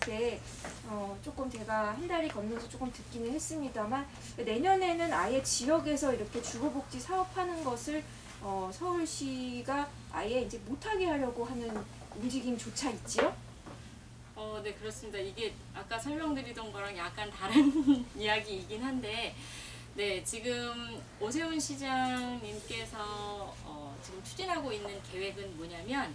선생님한테 조금 제가 한 달이 걷면서 조금 듣기는 했습니다만 내년에는 아예 지역에서 이렇게 주거복지 사업하는 것을 서울시가 아예 이제 못하게 하려고 하는 움직임조차 있지요? 네, 그렇습니다. 이게 아까 설명드리던 거랑 약간 다른 이야기이긴 한데, 네, 지금 오세훈 시장님께서 지금 추진하고 있는 계획은 뭐냐면,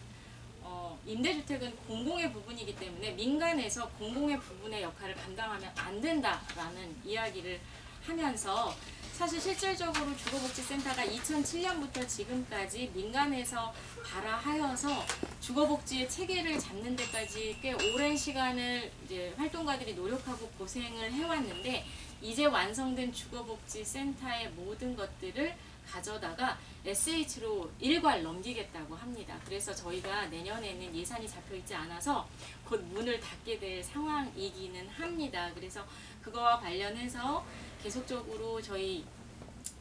임대주택은 공공의 부분이기 때문에 민간에서 공공의 부분의 역할을 감당하면 안 된다라는 이야기를 하면서, 사실 실질적으로 주거복지센터가 2007년부터 지금까지 민간에서 발아하여서 주거복지의 체계를 잡는 데까지 꽤 오랜 시간을 이제 활동가들이 노력하고 고생을 해왔는데, 이제 완성된 주거복지센터의 모든 것들을 가져다가 SH로 일괄 넘기겠다고 합니다. 그래서 저희가 내년에는 예산이 잡혀있지 않아서 곧 문을 닫게 될 상황이기는 합니다. 그래서 그거와 관련해서 계속적으로 저희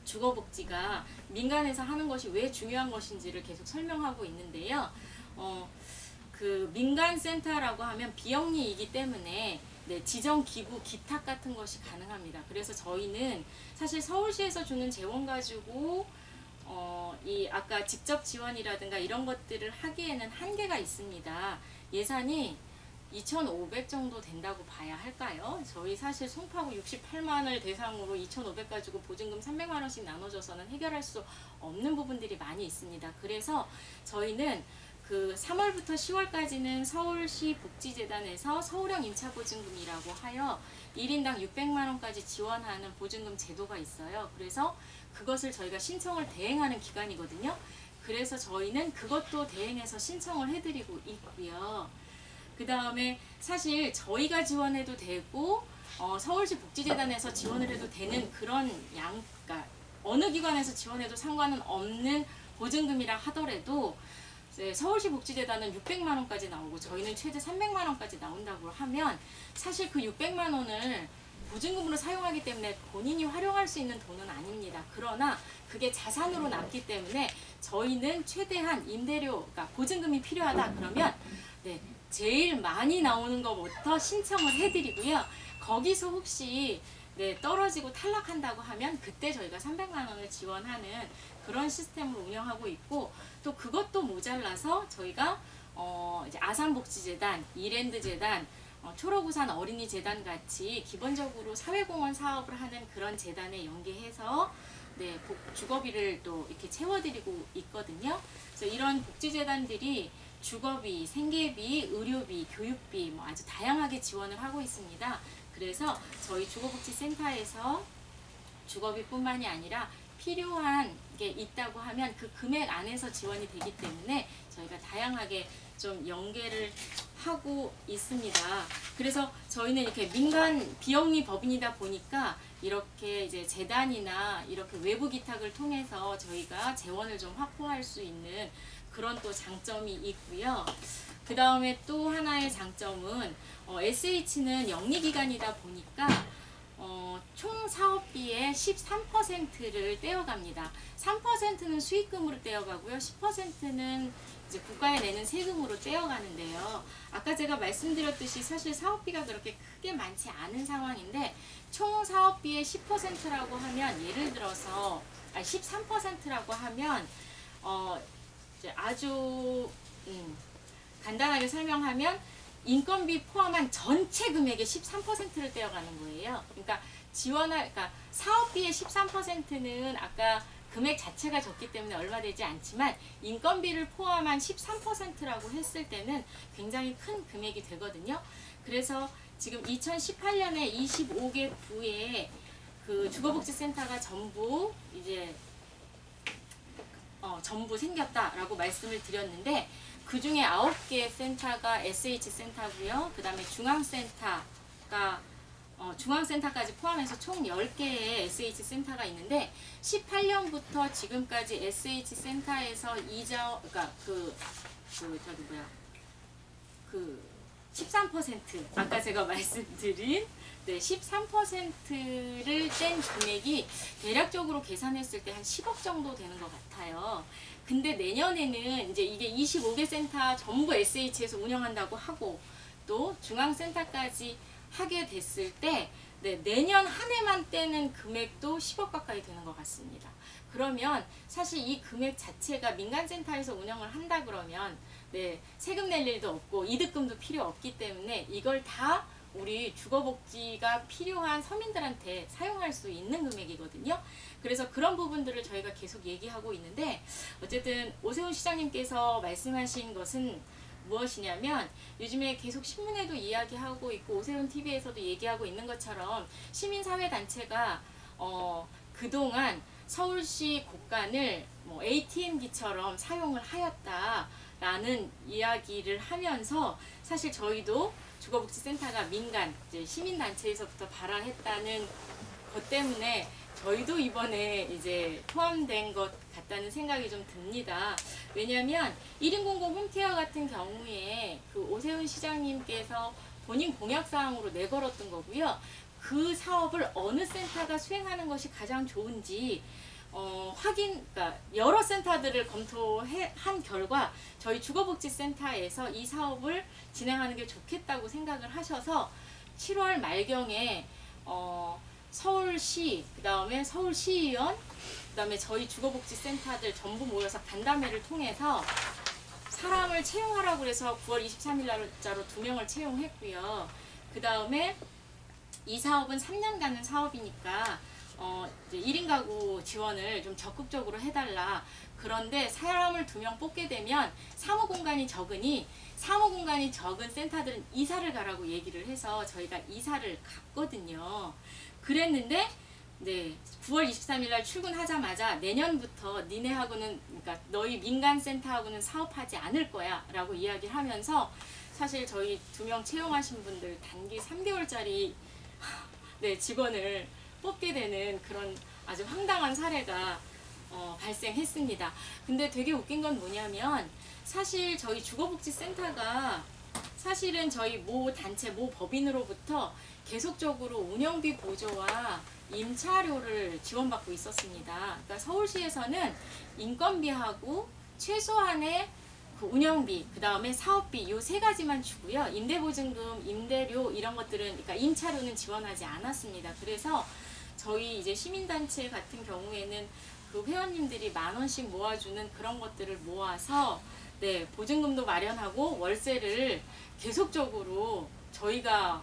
주거복지가 민간에서 하는 것이 왜 중요한 것인지를 계속 설명하고 있는데요. 그 민간센터라고 하면 비영리이기 때문에 네, 지정기구 기탁 같은 것이 가능합니다. 그래서 저희는 사실 서울시에서 주는 재원 가지고 이 아까 직접 지원이라든가 이런 것들을 하기에는 한계가 있습니다. 예산이 2,500 정도 된다고 봐야 할까요? 저희 사실 송파구 68만을 대상으로 2,500 가지고 보증금 300만 원씩 나눠줘서는 해결할 수 없는 부분들이 많이 있습니다. 그래서 저희는 그 3월부터 10월까지는 서울시 복지재단에서 서울형 임차보증금이라고 하여 1인당 600만 원까지 지원하는 보증금 제도가 있어요. 그래서 그것을 저희가 신청을 대행하는 기관이거든요. 그래서 저희는 그것도 대행해서 신청을 해드리고 있고요. 그 다음에 사실 저희가 지원해도 되고 서울시 복지재단에서 지원을 해도 되는 그런 그러니까 어느 기관에서 지원해도 상관은 없는 보증금이라 하더라도 서울시 복지재단은 600만 원까지 나오고 저희는 최대 300만 원까지 나온다고 하면 사실 그 600만 원을 보증금으로 사용하기 때문에 본인이 활용할 수 있는 돈은 아닙니다. 그러나 그게 자산으로 남기 때문에 저희는 최대한 임대료, 그러니까 보증금이 필요하다 그러면 네, 제일 많이 나오는 것부터 신청을 해드리고요. 거기서 혹시 네, 떨어지고 탈락한다고 하면 그때 저희가 300만 원을 지원하는 그런 시스템을 운영하고 있고, 또 그것도 모자라서 저희가 이제 아산복지재단, 이랜드재단, 초록우산 어린이재단 같이 기본적으로 사회공헌 사업을 하는 그런 재단에 연계해서 네, 주거비를 또 이렇게 채워드리고 있거든요. 그래서 이런 복지재단들이 주거비, 생계비, 의료비, 교육비 뭐 아주 다양하게 지원을 하고 있습니다. 그래서 저희 주거복지센터에서 주거비뿐만이 아니라 필요한 게 있다고 하면 그 금액 안에서 지원이 되기 때문에 저희가 다양하게 좀 연계를 하고 있습니다. 그래서 저희는 이렇게 민간 비영리 법인이다 보니까 이렇게 이제 재단이나 이렇게 외부 기탁을 통해서 저희가 재원을 좀 확보할 수 있는 그런 또 장점이 있고요. 그 다음에 또 하나의 장점은 SH는 영리기관이다 보니까 총 사업비의 13%를 떼어갑니다. 3%는 수익금으로 떼어가고요. 10%는 이제 국가에 내는 세금으로 떼어가는데요. 아까 제가 말씀드렸듯이 사실 사업비가 그렇게 크게 많지 않은 상황인데 총 사업비의 10%라고 하면 예를 들어서 13%라고 하면 이제 아주 간단하게 설명하면 인건비 포함한 전체 금액의 13%를 떼어가는 거예요. 그러니까 그러니까 사업비의 13%는 아까 금액 자체가 적기 때문에 얼마 되지 않지만 인건비를 포함한 13%라고 했을 때는 굉장히 큰 금액이 되거든요. 그래서 지금 2018년에 25개 부에 그 주거복지센터가 전부 이제 전부 생겼다라고 말씀을 드렸는데 그 중에 9개 센터가 SH센터고요. 그 다음에 중앙센터까지 포함해서 총 10개의 SH센터가 있는데 18년부터 지금까지 SH센터에서 그러니까 13% 아까 제가 말씀드린 네, 13%를 뗀 금액이 대략적으로 계산했을 때 한 10억 정도 되는 것 같아요. 근데 내년에는 이제 이게 25개 센터 전부 SH에서 운영한다고 하고 또 중앙센터까지 하게 됐을 때 네, 내년 한 해만 떼는 금액도 10억 가까이 되는 것 같습니다. 그러면 사실 이 금액 자체가 민간센터에서 운영을 한다 그러면 네, 세금 낼 일도 없고 이득금도 필요 없기 때문에 이걸 다 우리 주거복지가 필요한 서민들한테 사용할 수 있는 금액이거든요. 그래서 그런 부분들을 저희가 계속 얘기하고 있는데 어쨌든 오세훈 시장님께서 말씀하신 것은 무엇이냐면 요즘에 계속 신문에도 이야기하고 있고 오세훈 TV에서도 얘기하고 있는 것처럼 시민사회단체가 그동안 서울시 곳간을 뭐 ATM기처럼 사용을 하였다라는 이야기를 하면서 사실 저희도 주거복지센터가 민간 이제 시민단체에서부터 발화했다는 것 때문에 저희도 이번에 이제 포함된 것 같다는 생각이 좀 듭니다. 왜냐하면 1인 공공 홈케어 같은 경우에 그 오세훈 시장님께서 본인 공약사항으로 내걸었던 거고요. 그 사업을 어느 센터가 수행하는 것이 가장 좋은지 그러니까 여러 센터들을 검토한 결과 저희 주거복지센터에서 이 사업을 진행하는 게 좋겠다고 생각을 하셔서 7월 말경에 서울시, 그 다음에 서울시의원, 그 다음에 저희 주거복지센터들 전부 모여서 간담회를 통해서 사람을 채용하라고 그래서 9월 23일 날짜로 2명을 채용했고요. 그 다음에 이 사업은 3년 가는 사업이니까 이제 1인 가구 지원을 좀 적극적으로 해달라. 그런데 사람을 2명 뽑게 되면 사무공간이 적으니 사무공간이 적은 센터들은 이사를 가라고 얘기를 해서 저희가 이사를 갔거든요. 그랬는데 네, 9월 23일 날 출근하자마자 내년부터 니네하고는 그러니까 너희 민간센터하고는 사업하지 않을 거야 라고 이야기를 하면서 사실 저희 2명 채용하신 분들 단기 3개월짜리 네, 직원을 뽑게 되는 그런 아주 황당한 사례가 발생했습니다. 근데 되게 웃긴 건 뭐냐면 사실 저희 주거복지센터가 사실은 저희 모 단체, 모 법인으로부터 계속적으로 운영비 보조와 임차료를 지원받고 있었습니다. 그러니까 서울시에서는 인건비하고 최소한의 그 운영비, 그 다음에 사업비 이 3가지만 주고요. 임대보증금, 임대료 이런 것들은 그러니까 임차료는 지원하지 않았습니다. 그래서 저희 이제 시민단체 같은 경우에는 그 회원님들이 10,000원씩 모아주는 그런 것들을 모아서 네, 보증금도 마련하고 월세를 계속적으로 저희가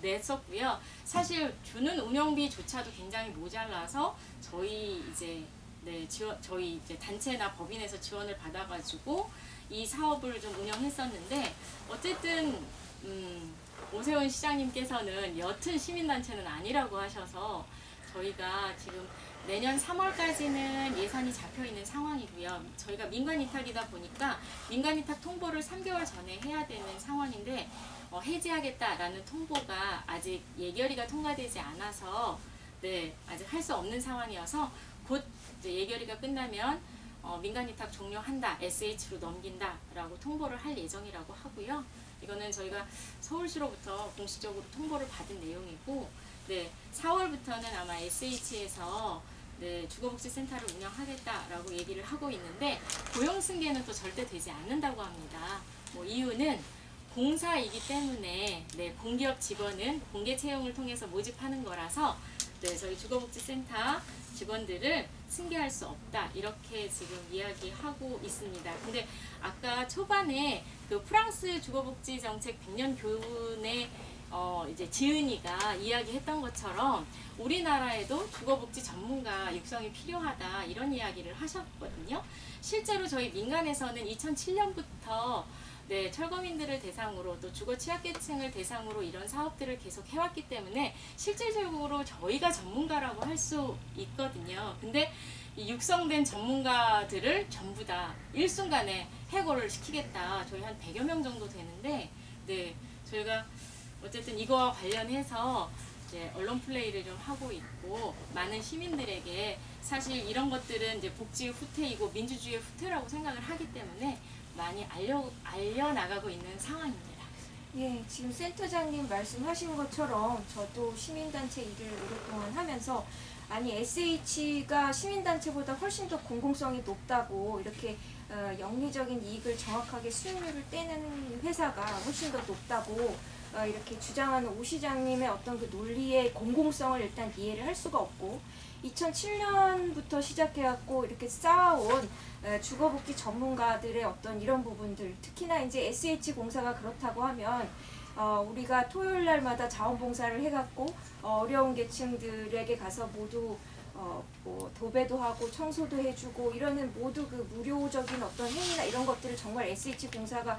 냈었고요. 사실 주는 운영비조차도 굉장히 모자라서 저희 이제 네, 저희 이제 단체나 법인에서 지원을 받아가지고 이 사업을 좀 운영했었는데 어쨌든 오세훈 시장님께서는 여튼 시민단체는 아니라고 하셔서 저희가 지금 내년 3월까지는 예산이 잡혀있는 상황이고요. 저희가 민간위탁이다 보니까 민간위탁 통보를 3개월 전에 해야 되는 상황인데 해지하겠다라는 통보가 아직 예결위가 통과되지 않아서 네, 아직 할 수 없는 상황이어서 곧 이제 예결위가 끝나면 민간위탁 종료한다, SH로 넘긴다라고 통보를 할 예정이라고 하고요. 이거는 저희가 서울시로부터 공식적으로 통보를 받은 내용이고 네, 4월부터는 아마 SH에서 네, 주거복지센터를 운영하겠다라고 얘기를 하고 있는데 고용승계는 또 절대 되지 않는다고 합니다. 뭐 이유는 공사이기 때문에 네, 공기업 직원은 공개 채용을 통해서 모집하는 거라서 네, 저희 주거복지센터 직원들을 승계할 수 없다 이렇게 지금 이야기하고 있습니다. 근데 아까 초반에 그 프랑스 주거복지 정책 100년 교훈의 이제 지은이가 이야기했던 것처럼 우리나라에도 주거복지 전문가 육성이 필요하다 이런 이야기를 하셨거든요. 실제로 저희 민간에서는 2007년부터 네, 철거민들을 대상으로 또 주거 취약계층을 대상으로 이런 사업들을 계속 해왔기 때문에 실질적으로 저희가 전문가라고 할 수 있거든요. 근데 이 육성된 전문가들을 전부 다 일순간에 해고를 시키겠다. 저희 한 100여 명 정도 되는데 네, 저희가 어쨌든 이거와 관련해서 이제 언론 플레이를 좀 하고 있고 많은 시민들에게 사실 이런 것들은 이제 복지의 후퇴이고 민주주의의 후퇴라고 생각을 하기 때문에 많이 알려나가고 있는 상황입니다. 예, 지금 센터장님 말씀하신 것처럼 저도 시민단체 일을 오랫동안 하면서 아니 SH가 시민단체보다 훨씬 더 공공성이 높다고 이렇게 영리적인 이익을 정확하게 수익률을 떼는 회사가 훨씬 더 높다고 이렇게 주장하는 오 시장님의 어떤 그 논리의 공공성을 일단 이해를 할 수가 없고, 2007년부터 시작해갖고 이렇게 쌓아온 주거복지 전문가들의 어떤 이런 부분들, 특히나 이제 SH공사가 그렇다고 하면 우리가 토요일 날마다 자원봉사를 해갖고 어려운 계층들에게 가서 모두 뭐 도배도 하고 청소도 해주고 이러는 모두 그 무료적인 어떤 행위나 이런 것들을 정말 SH공사가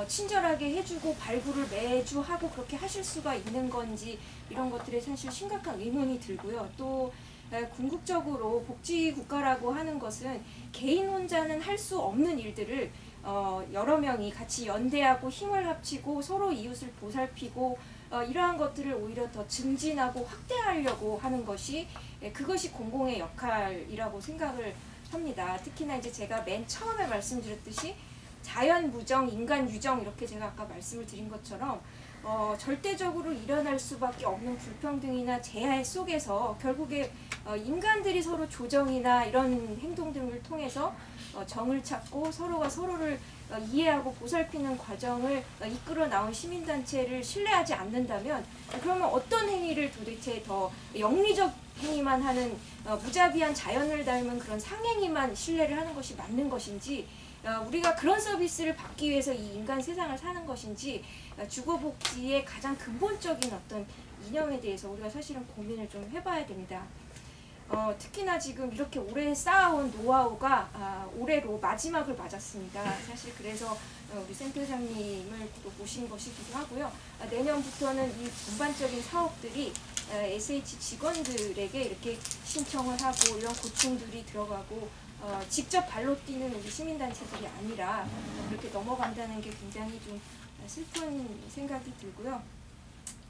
친절하게 해주고 발굴을 매주 하고 그렇게 하실 수가 있는 건지, 이런 것들에 사실 심각한 의문이 들고요. 또 궁극적으로 복지국가라고 하는 것은 개인 혼자는 할 수 없는 일들을 여러 명이 같이 연대하고 힘을 합치고 서로 이웃을 보살피고 이러한 것들을 오히려 더 증진하고 확대하려고 하는 것이, 그것이 공공의 역할이라고 생각을 합니다. 특히나 이제 제가 맨 처음에 말씀드렸듯이 자연 무정, 인간 유정, 이렇게 제가 아까 말씀을 드린 것처럼 절대적으로 일어날 수밖에 없는 불평등이나 재해 속에서 결국에 인간들이 서로 조정이나 이런 행동 등을 통해서 정을 찾고 서로가 서로를 이해하고 보살피는 과정을 이끌어 나온 시민단체를 신뢰하지 않는다면, 그러면 어떤 행위를 도대체 더 영리적 행위만 하는 무자비한 자연을 닮은 그런 상행위만 신뢰를 하는 것이 맞는 것인지, 우리가 그런 서비스를 받기 위해서 이 인간 세상을 사는 것인지, 주거복지의 가장 근본적인 어떤 이념에 대해서 우리가 사실은 고민을 좀 해봐야 됩니다. 특히나 지금 이렇게 오래 쌓아온 노하우가 올해로 마지막을 맞았습니다. 사실 그래서 우리 센터장님을 또 모신 것이기도 하고요. 내년부터는 이 전반적인 사업들이 SH 직원들에게 이렇게 신청을 하고 이런 고충들이 들어가고 직접 발로 뛰는 우리 시민단체들이 아니라 그렇게 넘어간다는 게 굉장히 좀 슬픈 생각이 들고요.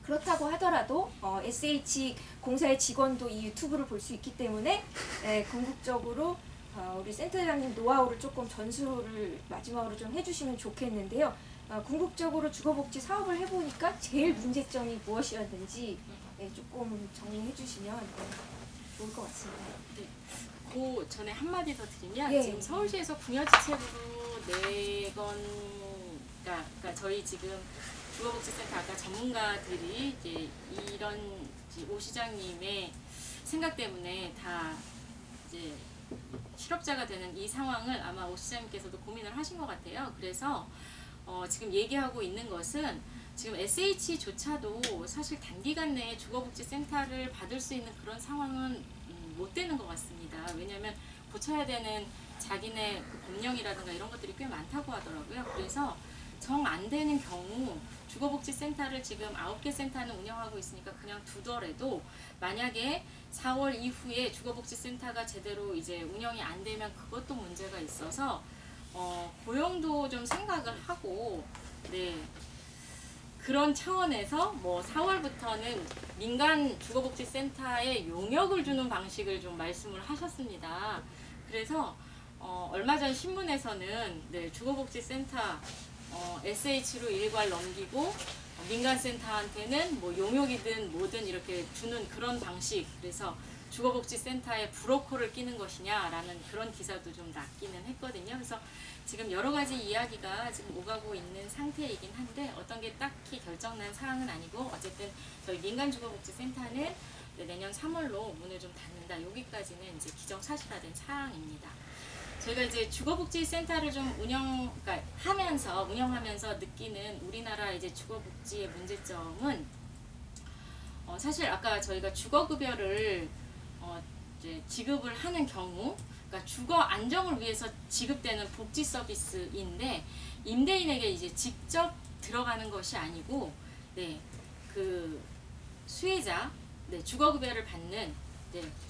그렇다고 하더라도 SH공사의 직원도 이 유튜브를 볼 수 있기 때문에 궁극적으로 우리 센터장님 노하우를 조금 전수를 마지막으로 좀 해주시면 좋겠는데요. 궁극적으로 주거복지 사업을 해보니까 제일 문제점이 무엇이었는지 조금 정리해 주시면 좋을 것 같습니다. 네. 그 전에 한마디 더 드리면, 예. 지금 서울시에서 궁여지책으로 내건, 그러니까 저희 지금 주거복지센터 아까 전문가들이 이제 이런 오 시장님의 생각 때문에 다 이제 실업자가 되는 이 상황을 아마 오 시장님께서도 고민을 하신 것 같아요. 그래서 지금 얘기하고 있는 것은, 지금 SH조차도 사실 단기간 내에 주거복지센터를 받을 수 있는 그런 상황은 못 되는 것 같습니다. 왜냐하면 고쳐야 되는 자기네 그 법령이라든가 이런 것들이 꽤 많다고 하더라고요. 그래서 정 안 되는 경우 주거복지센터를 지금 9개 센터는 운영하고 있으니까 그냥 두더라도, 만약에 4월 이후에 주거복지센터가 제대로 이제 운영이 안 되면 그것도 문제가 있어서 고용도 좀 생각을 하고, 네, 그런 차원에서 뭐 4월부터는 민간 주거복지센터에 용역을 주는 방식을 좀 말씀을 하셨습니다. 그래서 얼마 전 신문에서는 주거복지센터 SH로 일괄 넘기고 민간센터한테는 뭐 용역이든 뭐든 이렇게 주는 그런 방식, 그래서 주거복지센터에 브로커를 끼는 것이냐라는 그런 기사도 좀 났기는 했거든요. 그래서 지금 여러 가지 이야기가 지금 오가고 있는 상태이긴 한데, 어떤 게 딱히 결정난 사항은 아니고, 어쨌든 저희 민간주거복지센터는 내년 3월로 문을 좀 닫는다. 여기까지는 이제 기정사실화된 사항입니다. 저희가 이제 주거복지센터를 좀 운영하면서 느끼는 우리나라 이제 주거복지의 문제점은, 사실 아까 저희가 주거급여를 이제 지급을 하는 경우, 그러니까 주거 안정을 위해서 지급되는 복지 서비스인데, 임대인에게 이제 직접 들어가는 것이 아니고, 그 수혜자, 주거급여를 받는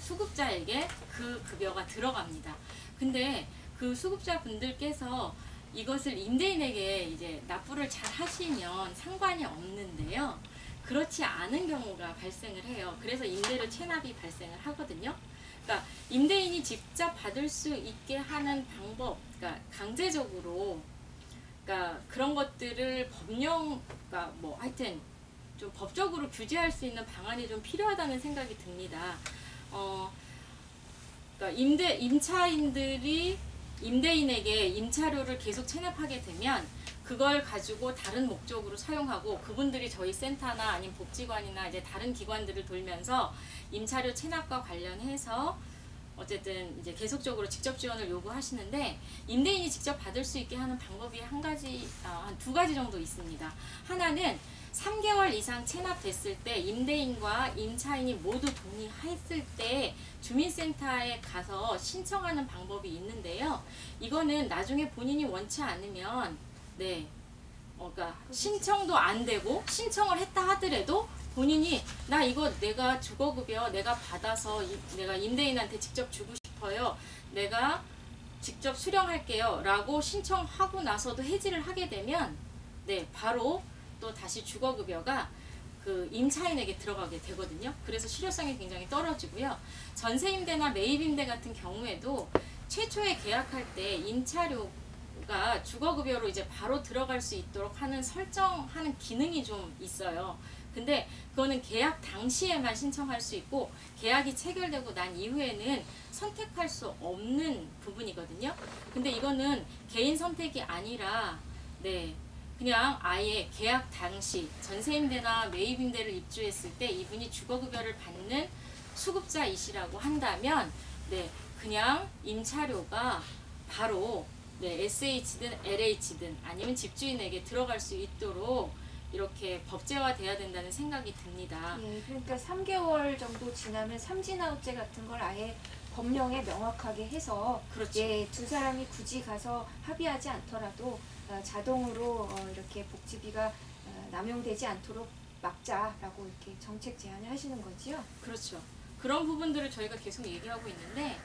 수급자에게 그 급여가 들어갑니다. 근데 그 수급자 분들께서 이것을 임대인에게 이제 납부를 잘 하시면 상관이 없는데요. 그렇지 않은 경우가 발생을 해요. 그래서 임대료 체납이 발생을 하거든요. 그러니까 임대인이 직접 받을 수 있게 하는 방법, 그러니까 강제적으로, 그러니까 그런 것들을 그러니까 뭐 하여튼 좀 법적으로 규제할 수 있는 방안이 좀 필요하다는 생각이 듭니다. 그러니까 임차인들이 임대인에게 임차료를 계속 체납하게 되면 그걸 가지고 다른 목적으로 사용하고 그분들이 저희 센터나 아니면 복지관이나 이제 다른 기관들을 돌면서 임차료 체납과 관련해서 어쨌든 이제 계속적으로 직접 지원을 요구하시는데 임대인이 직접 받을 수 있게 하는 방법이 한 두 가지 정도 있습니다. 하나는 3개월 이상 체납됐을 때 임대인과 임차인이 모두 동의했을 때 주민센터에 가서 신청하는 방법이 있는데요. 이거는 나중에 본인이 원치 않으면 그러니까 신청도 안 되고 신청을 했다 하더라도 본인이 나 이거 내가 주거급여 내가 받아서 내가 임대인한테 직접 주고 싶어요. 내가 직접 수령할게요. 라고 신청하고 나서도 해지를 하게 되면 바로 또 다시 주거급여가 그 임차인에게 들어가게 되거든요. 그래서 실효성이 굉장히 떨어지고요. 전세임대나 매입임대 같은 경우에도 최초에 계약할 때 임차료가 주거급여로 이제 바로 들어갈 수 있도록 하는 설정하는 기능이 좀 있어요. 근데 그거는 계약 당시에만 신청할 수 있고 계약이 체결되고 난 이후에는 선택할 수 없는 부분이거든요. 근데 이거는 개인 선택이 아니라 그냥 아예 계약 당시 전세임대나 매입임대를 입주했을 때 이분이 주거급여를 받는 수급자이시라고 한다면 그냥 임차료가 바로 SH든 LH든 아니면 집주인에게 들어갈 수 있도록 이렇게 법제화돼야 된다는 생각이 듭니다. 그러니까 3개월 정도 지나면 삼진아웃제 같은 걸 아예 법령에 명확하게 해서 그렇죠. 두 사람이 굳이 가서 합의하지 않더라도 자동으로 이렇게 복지비가 남용되지 않도록 막자라고 이렇게 정책 제안을 하시는 거지요? 그렇죠. 그런 부분들을 저희가 계속 얘기하고 있는데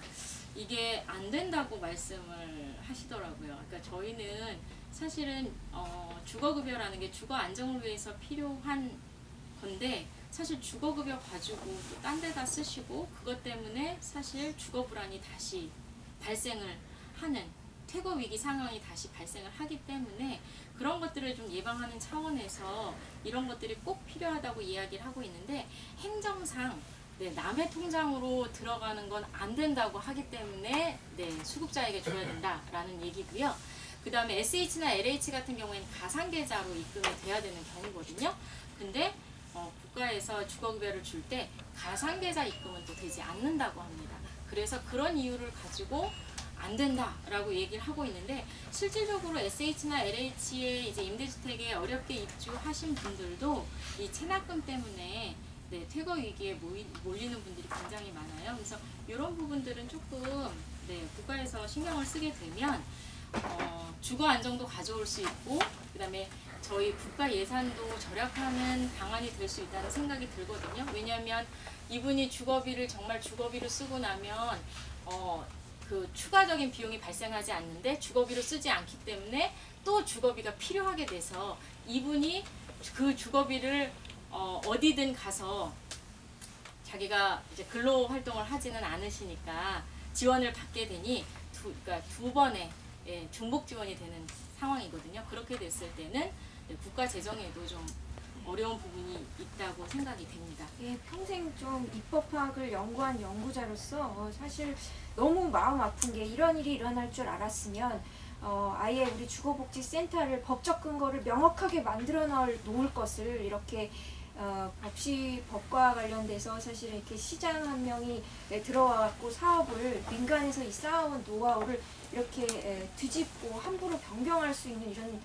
이게 안 된다고 말씀을 하시더라고요. 그러니까 저희는 사실은 주거급여라는 게 주거 안정을 위해서 필요한 건데 사실 주거급여 가지고 또 딴 데다 쓰시고 그것 때문에 사실 주거불안이 다시 발생을 하는 퇴거위기 상황이 다시 발생을 하기 때문에 그런 것들을 좀 예방하는 차원에서 이런 것들이 꼭 필요하다고 이야기를 하고 있는데 행정상 남의 통장으로 들어가는 건 안 된다고 하기 때문에 수급자에게 줘야 된다라는 얘기고요. 그 다음에 SH나 LH 같은 경우에는 가상계좌로 입금이 돼야 되는 경우거든요. 근데 국가에서 주거급여를 줄 때 가상계좌 입금은 또 되지 않는다고 합니다. 그래서 그런 이유를 가지고 안 된다라고 얘기를 하고 있는데 실질적으로 SH나 LH의 이제 임대주택에 어렵게 입주하신 분들도 이 체납금 때문에 퇴거 위기에 몰리는 분들이 굉장히 많아요. 그래서 이런 부분들은 조금 국가에서 신경을 쓰게 되면 주거 안정도 가져올 수 있고 그 다음에 저희 국가 예산도 절약하는 방안이 될 수 있다는 생각이 들거든요. 왜냐하면 이분이 정말 주거비를 쓰고 나면 그 추가적인 비용이 발생하지 않는데 주거비로 쓰지 않기 때문에 또 주거비가 필요하게 돼서 이분이 그 주거비를 어디든 가서 자기가 이제 근로 활동을 하지는 않으시니까 지원을 받게 되니 그러니까 두 번의 중복 지원이 되는 상황이거든요. 그렇게 됐을 때는 국가 재정에도 좀 어려운 부분이 있다고 생각이 됩니다. 평생 좀 입법 파악을 연구한 연구자로서 사실 너무 마음 아픈 게 이런 일이 일어날 줄 알았으면 아예 우리 주거복지센터를 법적 근거를 명확하게 만들어 놓을 것을 이렇게 법과 관련돼서 사실 이렇게 시장 한 명이 들어와갖고 사업을 민간에서 이 쌓아온 노하우를 이렇게 뒤집고 함부로 변경할 수 있는 이런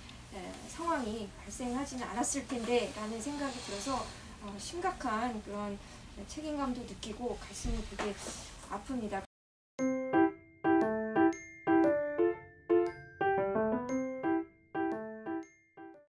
상황이 발생하지는 않았을 텐데 라는 생각이 들어서 심각한 그런 책임감도 느끼고 가슴이 되게 아픕니다.